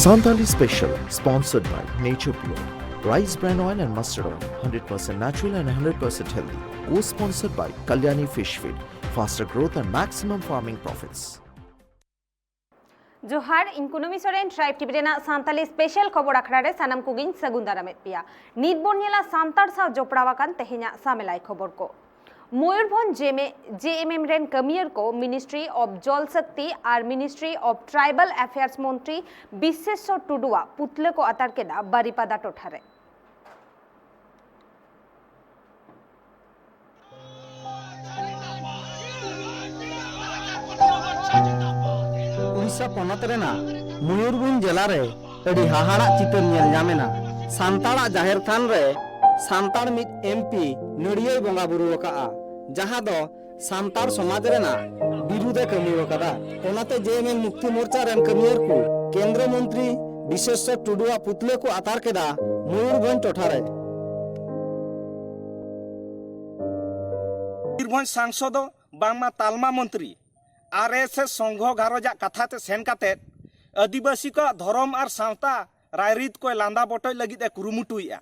Santali Special, sponsored by Nature Pure. Rice bran oil and mustard oil, 100% natural and 100% healthy. Co-sponsored by Kalyani Fish Feed, faster growth and maximum farming profits. जोहार इनकुनमी Soren tribe TV रेना Santali special खबर आखड़ा रे सानाम कुगिन सगुंदारा मेटपिया नीतबोन नेला सांतार सा जोपड़ावाकान तेहेना सामेलाई खबर को मयूरभंज जेएमएम रेन कमियर को मिनिस्ट्री ऑफ जल शक्ति और मिनिस्ट्री ऑफ ट्राइबल अफेयर्स मंत्री विश्वेश्वर टुडुआ पुतले को आतार केदा बारीपादा टोठारे उड़ीसा पनत रेना मयूरभंज जिला रे अड़ी हाहाड़ा चितर नेल जामेना सांताड़ा जाहिर थान रे सांताड़ मित एमपी नड़िये बंगा बुरु वकाआ जहां दो सांताड़ समाज रेना विरुद्धे कमी वकादा ओनाते जेएमएम मुक्ति मोर्चा रेन कमियर को केंद्र मंत्री विश्वेश्वर टुडुआ पुतले को आतार केदा मयूरभंज टोठारे मयूरभंज सांसद बांगमा तालमा मंत्री आरएसएस संघ घारोजा कथाते सेन काते आदिवासी को धर्म और सावता रायरीत को लांदा बटोय लगित कुरुमुटुया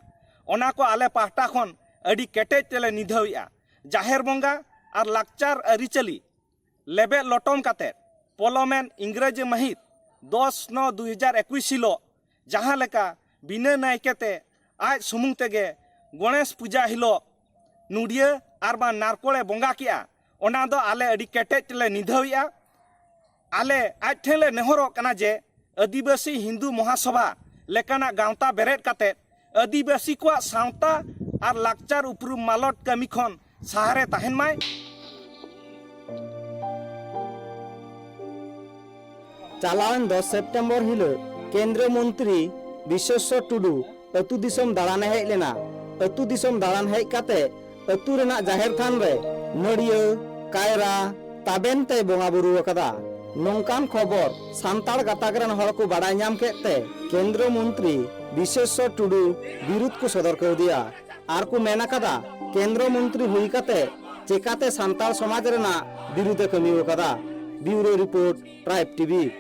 ओना को आले पाहटा खन अडी केटेज तेले निधौया जाहेर बंगा और लाकचार अरिचली लेबे लटम काते पोलोमेन इंग्रेजी महित 10/9/2021 हिलो जहां लेका बिना नायकेते आज सुमुंग तेगे गणेश पूजा हिलो नुडिया और बा नारकोले बंगा किया ओना दो आले अडी केटेज ले निधौया आले आज ठेले नेहरो कना जे आदिवासी हिंदू महासभा लेकाना गांवता बेरेट काते आदिवासी को सावता और लाकचार उपरुम मालट कमी खन सहारे ताहेन माय चालान 10 सेप्टेम्बर हिलो केंद्र मंत्री विश्वेश्वर टुडू अतु दिसम दालान हेज लेना अतु दिसम दालान हेज काते अतु रेना जाहिर थान रे नड़िया कायरा ताबेन ते बोंगा बुरु वकादा नौकान खबर सांताड़ गाताक रेन हर को बाड़ाय नाम केते केंद्र मंत्री विश्वेश्वर टुडू विरुद्ध को सदर कर दिया आर को मेना कदा केंद्र मंत्री हुई काते चेकाते सांताड़ समाज रेना विरुद्ध कमी वकादा bureau report tribe TV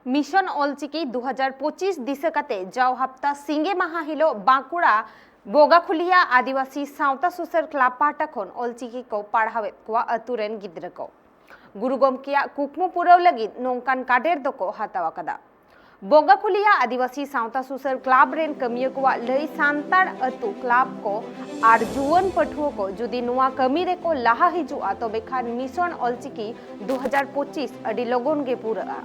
mission Ol Chiki 2025 दिशा काते जाव हफ्ता सिंगे माहा हिलो बांकुड़ा बोगाखुलिया आदिवासी सावता सुसर क्लाब पाटा खन ऑलचिकी को पढ़ावे कुआ अतुरेन गिद्र को गुरु गोमकिया कुकमु पुरव लगित नोंकान काडेर दको हातावा कदा बोगाखुलिया आदिवासी सावता सुसर क्लाब रेन कमिया कुआ लई सांताड़ अतु क्लाब को आर जुवन पठुओ को जुदी नुआ कमी रे को लाहा हिजुआ तो बेखान मिशन ऑलचिकी 2025 अडी लोगोन गे पूरा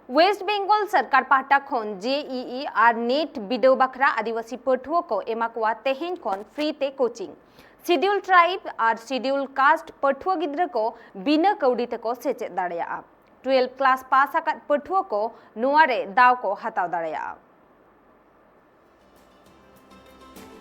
वेस्ट बेंगल सरकार पाहटा खन जेईई और नेट बिडो बखरा आदिवासी पठुओ को एमाकुआ तेहेन खन फ्री ते कोचिंग शेड्यूल ट्राइब और शेड्यूल कास्ट पठुओ गिद्र को बिना कौड़ी ते को सेचे दाड़ेया 12 क्लास पास आकात पठुओ को नुआरे दाव को हताव दाड़ेया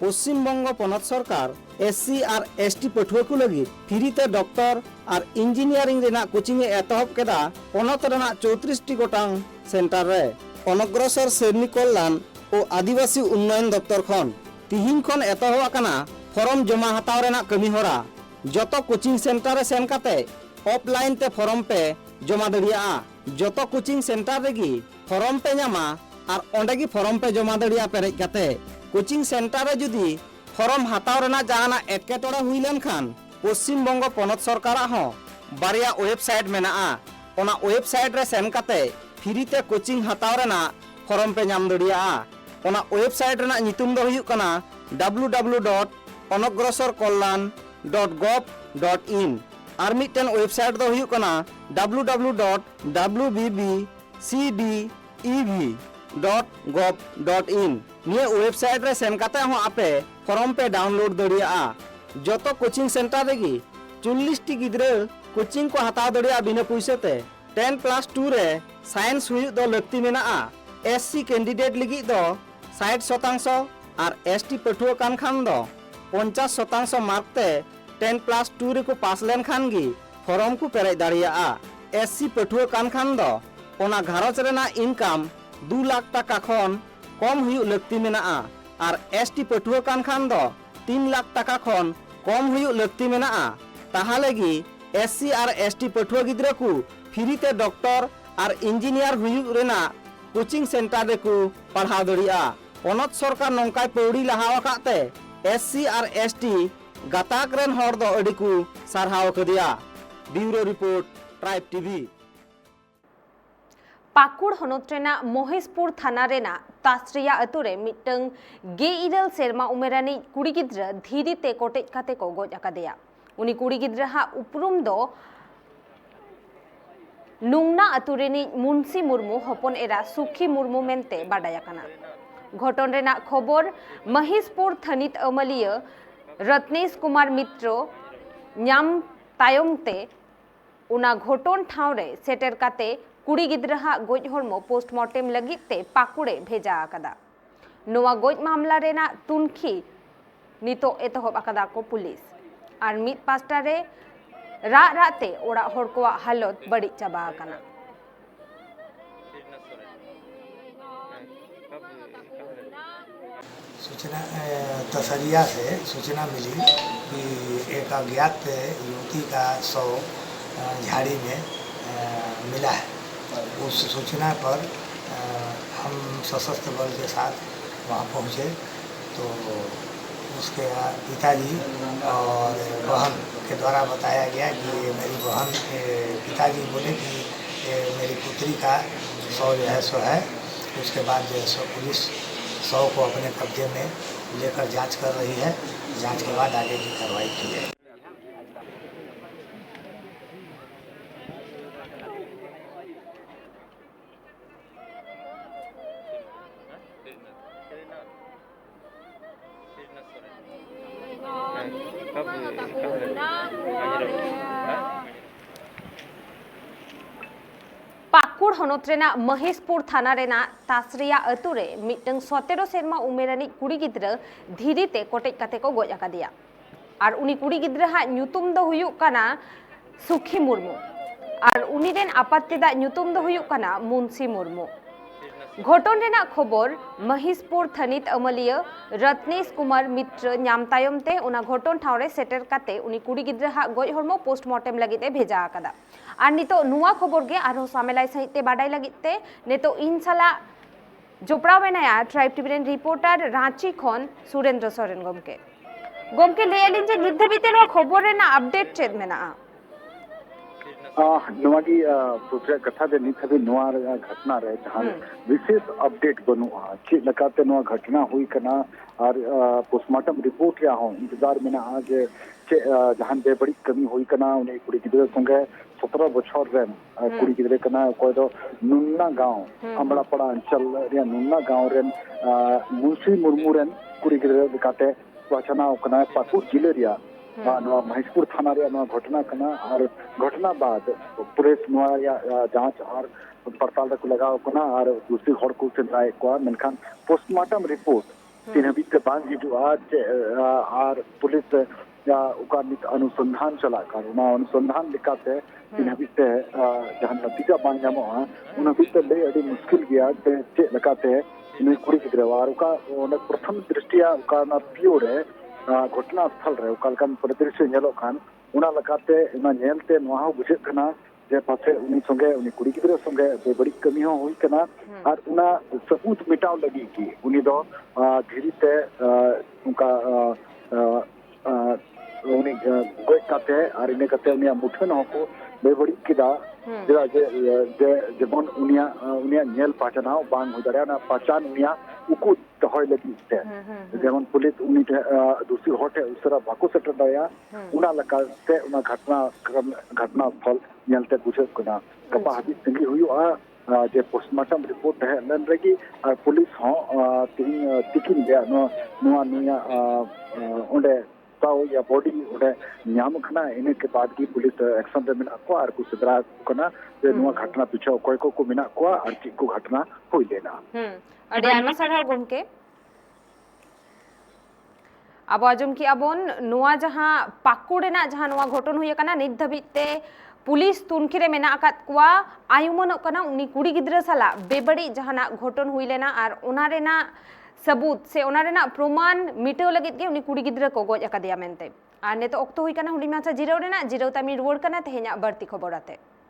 पश्चिम बंग पनत सरकार एससी और एसटी पठुआ को लगी फ्री ते डॉक्टर और इंजीनियरिंग रेना कोचिंग एतहब केदा पनत रेना 34 टी गोटांग सेंटर रे अनग्रसर श्रेणी कल्याण और आदिवासी उन्नयन दफ्तर खन तिहिन खन एतहब आकना फॉर्म जमा हताव रेना कमी होरा जतो कोचिंग सेंटर रे सेन काते ऑफलाइन ते फॉर्म पे जमा दड़िया जतो कोचिंग सेंटर रेगी फॉर्म पे न्यामा और ओंडेगी फॉर्म पे जमा दड़िया पेरेज काते कोचिंग सेंटर रे जुदी फॉर्म हताव रेना जाना एटकेटोड़ा हुई लेन खान पश्चिम बंग पनत सरकार हो बारिया वेबसाइट मेना ओना वेबसाइट रे सेन काते फ्री ते कोचिंग हताव रेना फॉर्म पे नाम दड़िया ओना वेबसाइट रेना नितुम दो हुयुग कना www.onogrosorkollan.gov.in और मिटन वेबसाइट दो हुयुग कना www.wbcdev.gov.in निये वेबसाइट रे सेन काते हो आपे फॉर्म पे डाउनलोड दड़िया जतो कोचिंग सेंटर रेगी 40 टी गिद्रे कोचिंग को हताव दड़िया बिना पैसे ते 10+2 रे साइंस हुई दो लगती मेना एससी कैंडिडेट लगी दो 60% और एसटी पठुआ कान खान दो 50% मार्क ते 10+2 रे को पास लेन खान गी फॉर्म को पेरेज दाड़ियाआ। एससी पठुआ कान खान दो ओना घारोज रेना इनकाम 2 लाख टाका खन कम हुई लगती मेनाआ और एसटी पठुआ कान खान दो 3 लाख टाका खन कम हुई लगती मेनाआ। ताहालेगी एससी और एसटी पठुआ गिद्रा को फ्री ते डॉक्टर और इंजीनियर हुई रेना कोचिंग सेंटर रे को पढ़ा दड़िया। पनत सरकार नौकाय पौड़ी लहाव काते एससी और एसटी गाताक रेन हर दो अडी को सारहाव कदिया। Bureau report tribe TV. Pakur हनत रेना महेशपुर थाना रेना तासरिया अतुरे मिटंग गे सेरमा उमेरानी कुड़ी गिद्रा धीरी ते कोटेज काते को गोज अकादेया। उनी कुड़ी गिद्रा हा उपरुम दो नुंगना अतुरेनी मुंसी मुर्मू हपन एरा सुखी मुर्मू मेनते बाडायाकाना। घटन रेना खबर महेशपुर थनित अमलिया रत्नेश कुमार मित्र न्याम तायमते उना घटन ठावरे सेटर काते कुड़ी गिद्रा हा गोज हरमो पोस्टमार्टम लगिते पाकुड़े भेजा आकादा। नोवा गोज मामला रेना तुनखी नितो एतहब आकादा को पुलिस और मित पास्टा रे राते ओड़ा हर को हालत बड़ी चाबा आकाना। सूचना तसरिया से सूचना मिली कि एक अज्ञात युवती का शव झाड़ी में मिला है। उस सूचना पर हम सशस्त्र बल के साथ वहाँ पहुँचे तो उसके पिताजी और बहन के द्वारा बताया गया कि मेरी बहन पिताजी बोले कि मेरी पुत्री का शव जो है सो है। उसके बाद जो है सो पुलिस शव को अपने कब्जे में लेकर जांच कर रही है। जांच के बाद आगे की कार्रवाई की जाएगी। पाकुड़ हनत रेना महेशपुर थाना रेना तासरिया अतुरे मिटंग 17 सेरमा उमेरानी कुड़ी गिद्रा धीरी ते कोटेज काते को गोज अकादिया और उनी कुड़ी गिद्रा हा ᱧᱩᱛᱩᱢ दो हुयुक काना सुखी मुर्मू और उनी रेन आपाततेदा ᱧᱩᱛᱩᱢ दो हुयुक काना मुंसी मुर्मू। घटन रेना खबर महेशपुर थनित अमलिया रत्नेश कुमार मित्र ᱧᱟᱢ तायमते उना घटन ठावरे सेटर काते उनी कुड़ी गिद्रा हा गोज हरमो पोस्टमार्टम लगिते भेजा आकादा। और नितो नुआ खबर गे आरो सामेलाई सहिते बाडाई लगिते नेतो इन साला जोपड़ा मेनाया ट्राइब टीवी रेन रिपोर्टर रांची खन सुरेंद्र सोरेन गमके गमके लेलिन जे नित धबिते नो खबर रेना अपडेट चेद मेना नोआ की दूसरा कथा दे नित हबी नोआ घटना रहे जहां विशेष अपडेट बनुआ चे लकाते नोआ घटना हुई कना और पोस्टमार्टम रिपोर्ट या हो इंतजार में ना आज चे जहां बे बड़ी कमी हुई कना उन्हें कुड़ी गिद्रा संगे 17 बछर रेन कुड़ी गिद्रे कना कोई दो नुन्ना गांव अमड़ापड़ा अंचल रे नुन्ना गांव रेन मुंशी मुर्मू रेन कुड़ी गिद्रे काते वचना कना पाकुड़ जिले रिया महेशपुर थाना रे घटना कना और घटना बाद पुलिस जांच और पड़ताल को लगाव कना और दूसरी हर को चिंताए को मनखान पोस्टमार्टम रिपोर्ट तीन हबी के बाद जो आज और पुलिस या उका अनुसंधान चला कर अनुसंधान लिखाते तीन हबी से जहां नतीजा बांग जामो उन हबी से ले अड़ी मुश्किल गया चे लगाते उन्हें कुड़ी गिद्रा और उका प्रथम दृष्टिया उका ना पियोर है घटना स्थल रहे उकालकान परिदृश्य नेलो खान उना लगाते उना नेलते नोहा बुझे कना जे पासे उनी संगे उनी कुड़ी गिद्रा संगे बे बड़ी कमी हो हुई कना और उना सबूत मिटाव लगी की उनी दो धीरीते उनका उनी गोय काते और इने काते उनिया मुठन होको बे बड़ी किदा जेला जे जेबन उनिया नेल पहचानाव बांग हो दड़या ना पहचान उनिया उको दहय लगी ते जेमन पुलिस उनी दूसरी होटे उसरा बाको सेटर दया उना लकाते उना घटना स्थल नेलते बुझे कना कपा हबी संगी हुआ जे पोस्टमार्टम रिपोर्ट है लन रगी पुलिस हो तिकिन गया नुआ ओंडे ताओ या बॉडी ओंडे ᱧᱟᱢ खना इने के बाद की पुलिस एक्शन रे मेना को और कुछ सदरा कना जे नुआ घटना पीछे कोई को मेना को और की को घटना होई लेना अडी आमा सारा गमके अब आजम की अबोन नुआ जहां पाकुड़ेना जहां नुआ घटन हुई kana नित धबिते पुलिस तुनखिरे मेना अकात कुआ आयुमनोग kana उनी कुड़ी गिद्रा साला बेबड़ी जहाना घटन हुई लेना और ओना रेना सबूत से ओना रेना प्रमाण मिटाव लगित के उनी कुड़ी गिद्रा को गोज अकादिया मेनते आर नेतो ओक्तो हुई kana हुडी माछा जिराव रेना जिराव तामी रुवाड़ kana तेहेना बर्ती खबर आते।